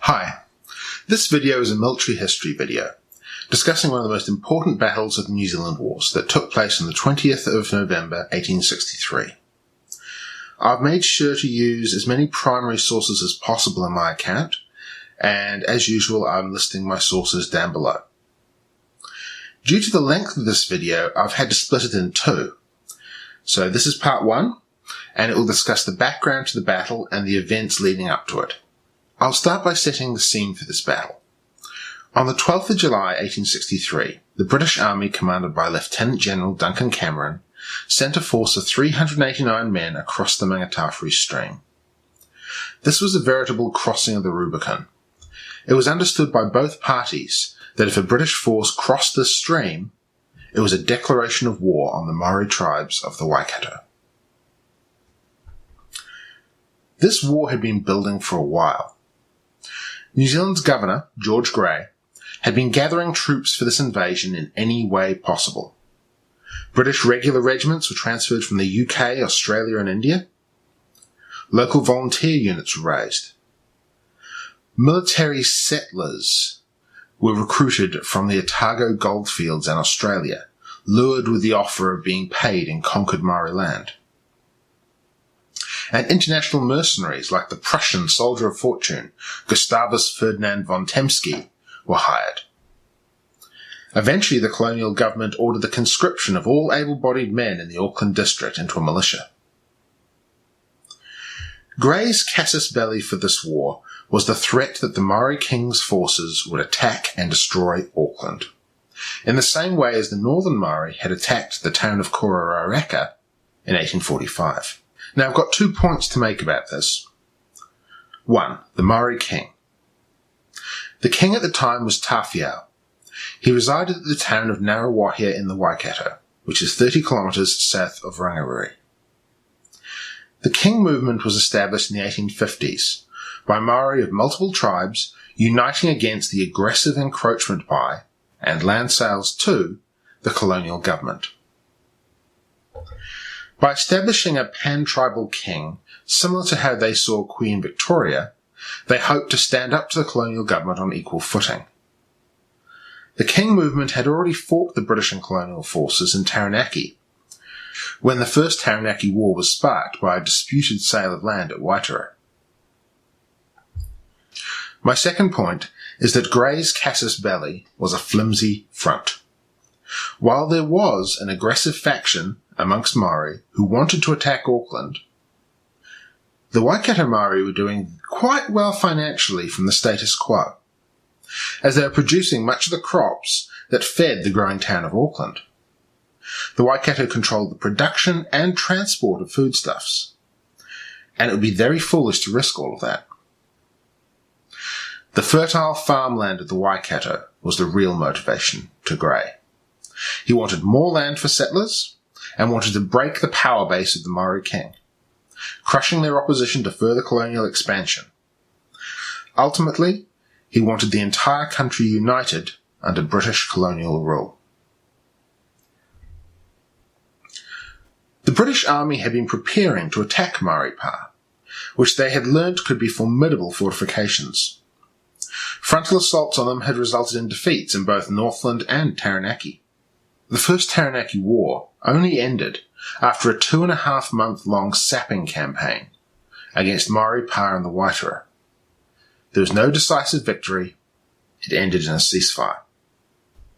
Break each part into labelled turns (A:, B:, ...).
A: Hi, this video is a military history video discussing one of the most important battles of the New Zealand Wars that took place on the 20th of November 1863. I've made sure to use as many primary sources as possible in my account, and as usual I'm listing my sources down below. Due to the length of this video, I've had to split it in two. So this is part one, and it will discuss the background to the battle and the events leading up to it. I'll start by setting the scene for this battle. On the 12th of July 1863, the British Army, commanded by Lieutenant General Duncan Cameron, sent a force of 389 men across the Mangatawhiri Stream. This was a veritable crossing of the Rubicon. It was understood by both parties that if a British force crossed this stream, it was a declaration of war on the Maori tribes of the Waikato. This war had been building for a while. New Zealand's governor, George Grey, had been gathering troops for this invasion in any way possible. British regular regiments were transferred from the UK, Australia and India. Local volunteer units were raised. Military settlers were recruited from the Otago goldfields in Australia, lured with the offer of being paid in conquered Maori land. And international mercenaries like the Prussian soldier of fortune, Gustavus Ferdinand von Temsky, were hired. Eventually, the colonial government ordered the conscription of all able-bodied men in the Auckland district into a militia. Grey's casus belli for this war was the threat that the Maori King's forces would attack and destroy Auckland, in the same way as the Northern Maori had attacked the town of Kororareka in 1845. Now, I've got 2 points to make about this. 1. The Maori King. The king at the time was Tawhiao. He resided at the town of Ngaruawahia in the Waikato, which is 30 kilometres south of Rangiriri. The king movement was established in the 1850s by Maori of multiple tribes uniting against the aggressive encroachment by, and land sales to, the colonial government. By establishing a pan-tribal king, similar to how they saw Queen Victoria, they hoped to stand up to the colonial government on equal footing. The king movement had already fought the British and colonial forces in Taranaki, when the First Taranaki War was sparked by a disputed sale of land at Waitara. My second point is that Grey's casus belli was a flimsy front. While there was an aggressive faction amongst Maori who wanted to attack Auckland, the Waikato Maori were doing quite well financially from the status quo, as they were producing much of the crops that fed the growing town of Auckland. The Waikato controlled the production and transport of foodstuffs, and it would be very foolish to risk all of that. The fertile farmland of the Waikato was the real motivation to Grey. He wanted more land for settlers, and wanted to break the power base of the Maori King, crushing their opposition to further colonial expansion. Ultimately, he wanted the entire country united under British colonial rule. The British Army had been preparing to attack Maori Pa, which they had learnt could be formidable fortifications. Frontal assaults on them had resulted in defeats in both Northland and Taranaki. The First Taranaki War only ended after a 2.5-month-long sapping campaign against Maori Pa and the Waitara. There was no decisive victory. It ended in a ceasefire.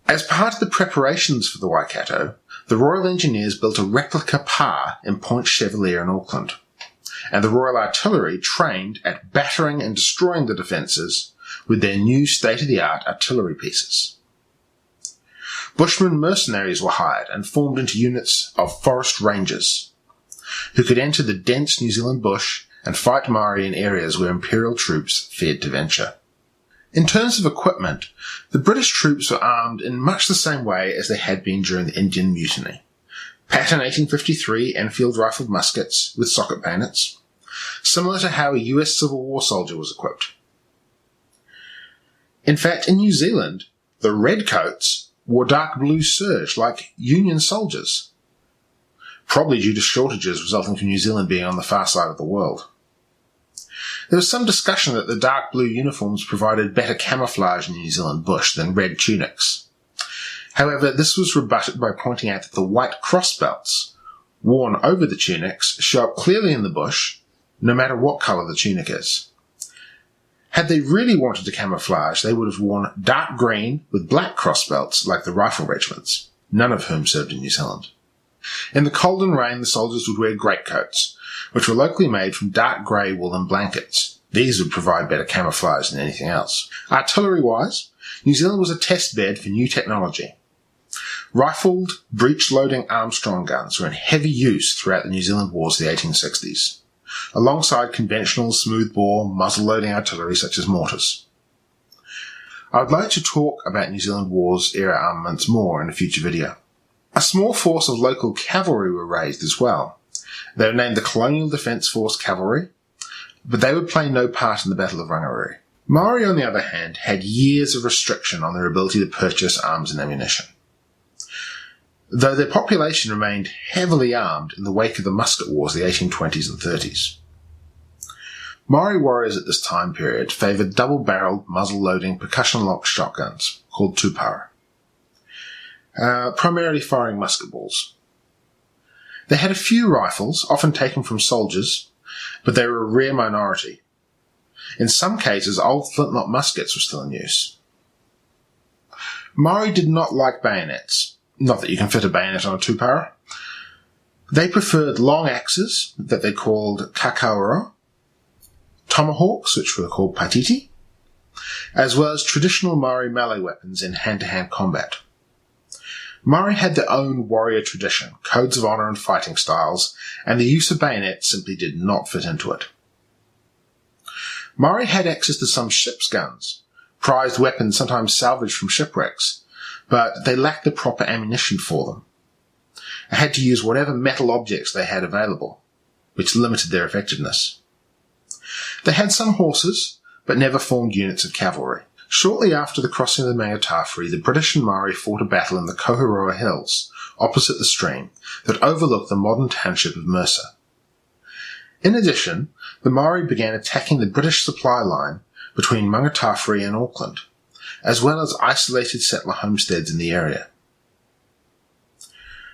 A: As part of the preparations for the Waikato, the Royal Engineers built a replica Pa in Point Chevalier in Auckland, and the Royal Artillery trained at battering and destroying the defences with their new state-of-the-art artillery pieces. Bushman mercenaries were hired and formed into units of forest rangers, who could enter the dense New Zealand bush and fight Maori in areas where Imperial troops feared to venture. In terms of equipment, the British troops were armed in much the same way as they had been during the Indian Mutiny. Pattern 1853 Enfield rifled muskets with socket bayonets, similar to how a US Civil War soldier was equipped. In fact, in New Zealand, the Redcoats wore dark blue serge like Union soldiers, probably due to shortages resulting from New Zealand being on the far side of the world. There was some discussion that the dark blue uniforms provided better camouflage in the New Zealand bush than red tunics. However, this was rebutted by pointing out that the white crossbelts worn over the tunics show up clearly in the bush, no matter what colour the tunic is. Had they really wanted to camouflage, they would have worn dark green with black crossbelts like the rifle regiments, none of whom served in New Zealand. In the cold and rain, the soldiers would wear greatcoats, which were locally made from dark grey woolen blankets. These would provide better camouflage than anything else. Artillery-wise, New Zealand was a test bed for new technology. Rifled, breech-loading Armstrong guns were in heavy use throughout the New Zealand wars of the 1860s, alongside conventional smoothbore, muzzle-loading artillery such as mortars. I would like to talk about New Zealand Wars era armaments more in a future video. A small force of local cavalry were raised as well. They were named the Colonial Defence Force Cavalry, but they would play no part in the Battle of Rangiriri. Maori, on the other hand, had years of restriction on their ability to purchase arms and ammunition. Though their population remained heavily armed in the wake of the musket wars of the 1820s and 30s. Maori warriors at this time period favoured double-barrelled, muzzle-loading, percussion-locked shotguns, called tupara, primarily firing musket balls. They had a few rifles, often taken from soldiers, but they were a rare minority. In some cases, old flintlock muskets were still in use. Maori did not like bayonets. Not that you can fit a bayonet on a tupara. They preferred long axes that they called kakauro, tomahawks, which were called paititi, as well as traditional Maori melee weapons in hand-to-hand combat. Maori had their own warrior tradition, codes of honour and fighting styles, and the use of bayonets simply did not fit into it. Maori had access to some ship's guns, prized weapons sometimes salvaged from shipwrecks, but they lacked the proper ammunition for them, and had to use whatever metal objects they had available, which limited their effectiveness. They had some horses, but never formed units of cavalry. Shortly after the crossing of the Maori, the British and Maori fought a battle in the Kohiroa Hills, opposite the stream, that overlooked the modern township of Mercer. In addition, the Maori began attacking the British supply line between Maungatautari and Auckland, as well as isolated settler homesteads in the area.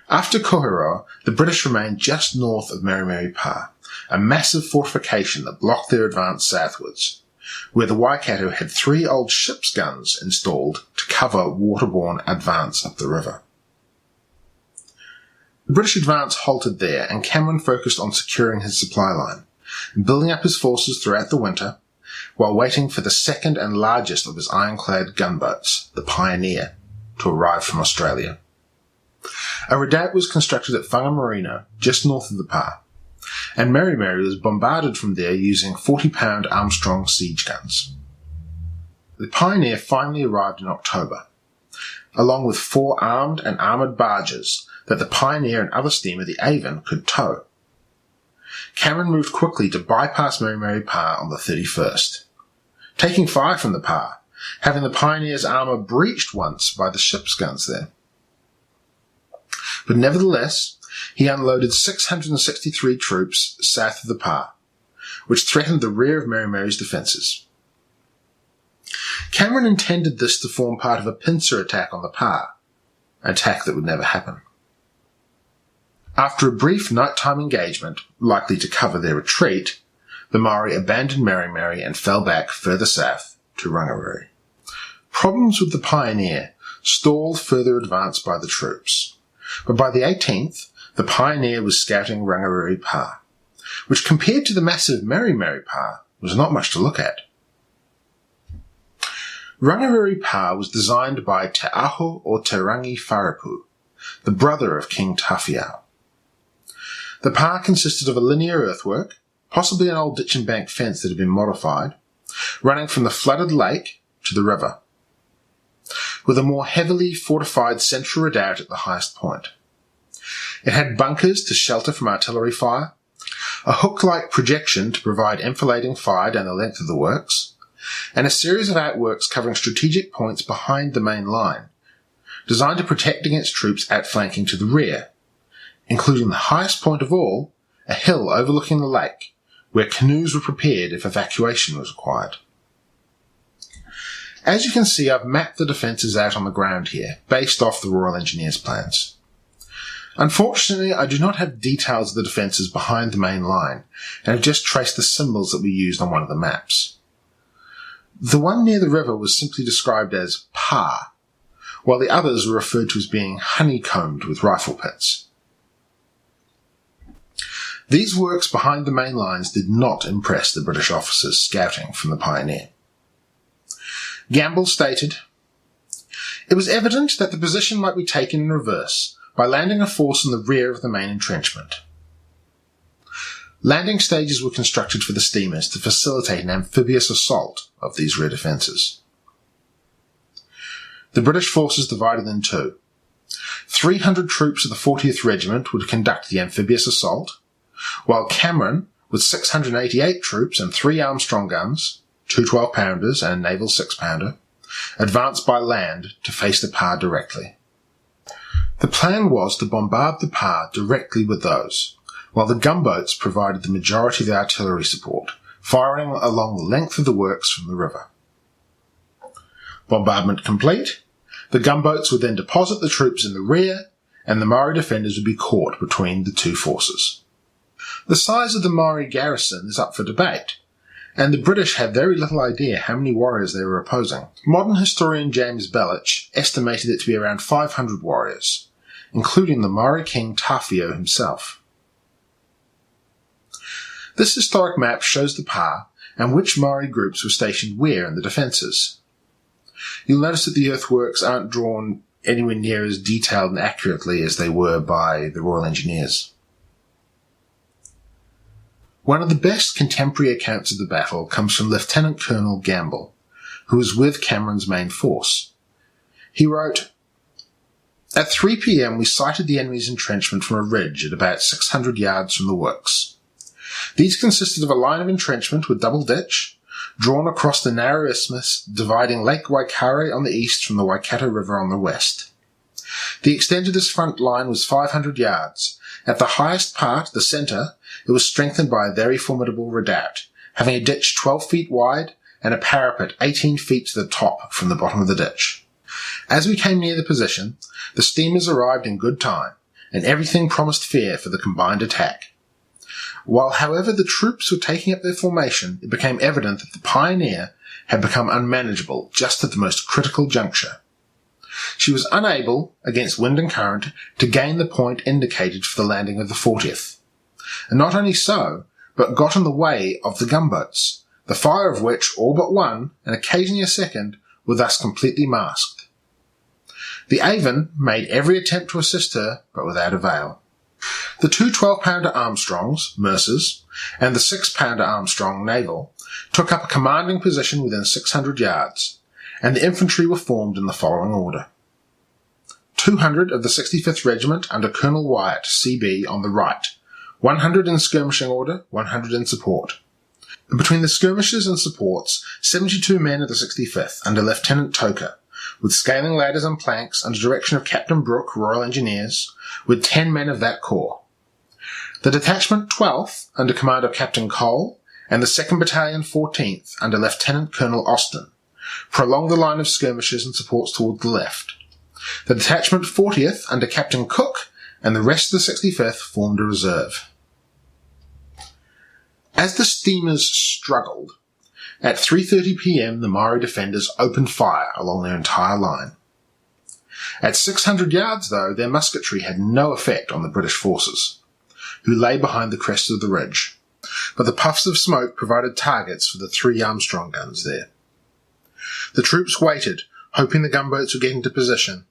A: After Kohiroa, the British remained just north of Meremere Pa, a massive fortification that blocked their advance southwards, where the Waikato had 3 old ship's guns installed to cover waterborne advance up the river. The British advance halted there, and Cameron focused on securing his supply line and building up his forces throughout the winter, while waiting for the second and largest of his ironclad gunboats, the Pioneer, to arrive from Australia. A redoubt was constructed at Whangamarino, just north of the Pa, and Meremere was bombarded from there using 40-pound Armstrong siege guns. The Pioneer finally arrived in October, along with 4 armed and armoured barges that the Pioneer and other steamer, the Avon, could tow. Cameron moved quickly to bypass Meremere Pa on the 31st, taking fire from the Pa, having the Pioneer's armour breached once by the ship's guns there. But nevertheless, he unloaded 663 troops south of the Pa, which threatened the rear of Meremere's defences. Cameron intended this to form part of a pincer attack on the Pa, an attack that would never happen. After a brief nighttime engagement, likely to cover their retreat, the Maori abandoned Meremere and fell back further south to Rangiriri. Problems with the Pioneer stalled further advance by the troops, but by the 18th, the Pioneer was scouting Rangiriri Pa, which compared to the massive Meremere Pa was not much to look at. Rangiriri Pa was designed by Te Aho o Te Rangi Wharepu, the brother of King Tawhiao. The Pa consisted of a linear earthwork, possibly an old ditch and bank fence that had been modified, running from the flooded lake to the river, with a more heavily fortified central redoubt at the highest point. It had bunkers to shelter from artillery fire, a hook-like projection to provide enfilading fire down the length of the works, and a series of outworks covering strategic points behind the main line, designed to protect against troops outflanking to the rear, including the highest point of all, a hill overlooking the lake, where canoes were prepared if evacuation was required. As you can see, I've mapped the defences out on the ground here, based off the Royal Engineers plans. Unfortunately, I do not have details of the defences behind the main line, and have just traced the symbols that we used on one of the maps. The one near the river was simply described as pa, while the others were referred to as being honeycombed with rifle pits. These works behind the main lines did not impress the British officers scouting from the Pioneer. Gamble stated, "It was evident that the position might be taken in reverse by landing a force in the rear of the main entrenchment. Landing stages were constructed for the steamers to facilitate an amphibious assault of these rear defences. The British forces divided in two. 300 troops of the 40th Regiment would conduct the amphibious assault, while Cameron, with 688 troops and 3 Armstrong guns, 2 12-pounders and a naval 6-pounder, advanced by land to face the Pa directly. The plan was to bombard the Pa directly with those, while the gunboats provided the majority of the artillery support, firing along the length of the works from the river. Bombardment complete, the gunboats would then deposit the troops in the rear, and the Maori defenders would be caught between the two forces. The size of the Maori garrison is up for debate, and the British had very little idea how many warriors they were opposing. Modern historian James Belich estimated it to be around 500 warriors, including the Maori king Tawhio himself. This historic map shows the Pa and which Maori groups were stationed where in the defences. You'll notice that the earthworks aren't drawn anywhere near as detailed and accurately as they were by the Royal Engineers. One of the best contemporary accounts of the battle comes from Lieutenant Colonel Gamble, who was with Cameron's main force. He wrote, "At 3 p.m. we sighted the enemy's entrenchment from a ridge at about 600 yards from the works. These consisted of a line of entrenchment with double ditch, drawn across the narrow isthmus dividing Lake Waikare on the east from the Waikato River on the west. The extent of this front line was 500 yards. At the highest part, the centre, it was strengthened by a very formidable redoubt, having a ditch 12 feet wide and a parapet 18 feet to the top from the bottom of the ditch. As we came near the position, the steamers arrived in good time, and everything promised fair for the combined attack. While, however, the troops were taking up their formation, it became evident that the Pioneer had become unmanageable just at the most critical juncture. She was unable, against wind and current, to gain the point indicated for the landing of the 40th. And not only so, but got in the way of the gunboats, the fire of which, all but one, and occasionally a second, were thus completely masked. The Avon made every attempt to assist her, but without avail. The 2 12-pounder Armstrongs, Mercers, and the 6-pounder Armstrong Naval took up a commanding position within 600 yards, and the infantry were formed in the following order. 200 of the 65th Regiment under Colonel Wyatt, C.B., on the right, 100 in skirmishing order, 100 in support. Between the skirmishers and supports, 72 men of the 65th under Lieutenant Toker, with scaling ladders and planks under direction of Captain Brooke, Royal Engineers, with 10 men of that corps. The detachment 12th, under command of Captain Cole, and the 2nd Battalion 14th, under Lieutenant Colonel Austin, prolonged the line of skirmishers and supports toward the left. The detachment 40th, under Captain Cook, and the rest of the 65th formed a reserve. As the steamers struggled, at 3:30 p.m. the Maori defenders opened fire along their entire line. At 600 yards, though, their musketry had no effect on the British forces, who lay behind the crest of the ridge, but the puffs of smoke provided targets for the 3 Armstrong guns there. The troops waited, hoping the gunboats would get into position,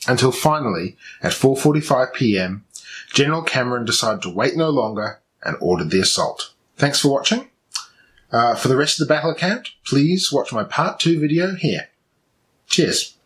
A: until finally, at 4:45 p.m, General Cameron decided to wait no longer and ordered the assault. Thanks for watching. For the rest of the battle account, please watch my part 2 video here. Cheers.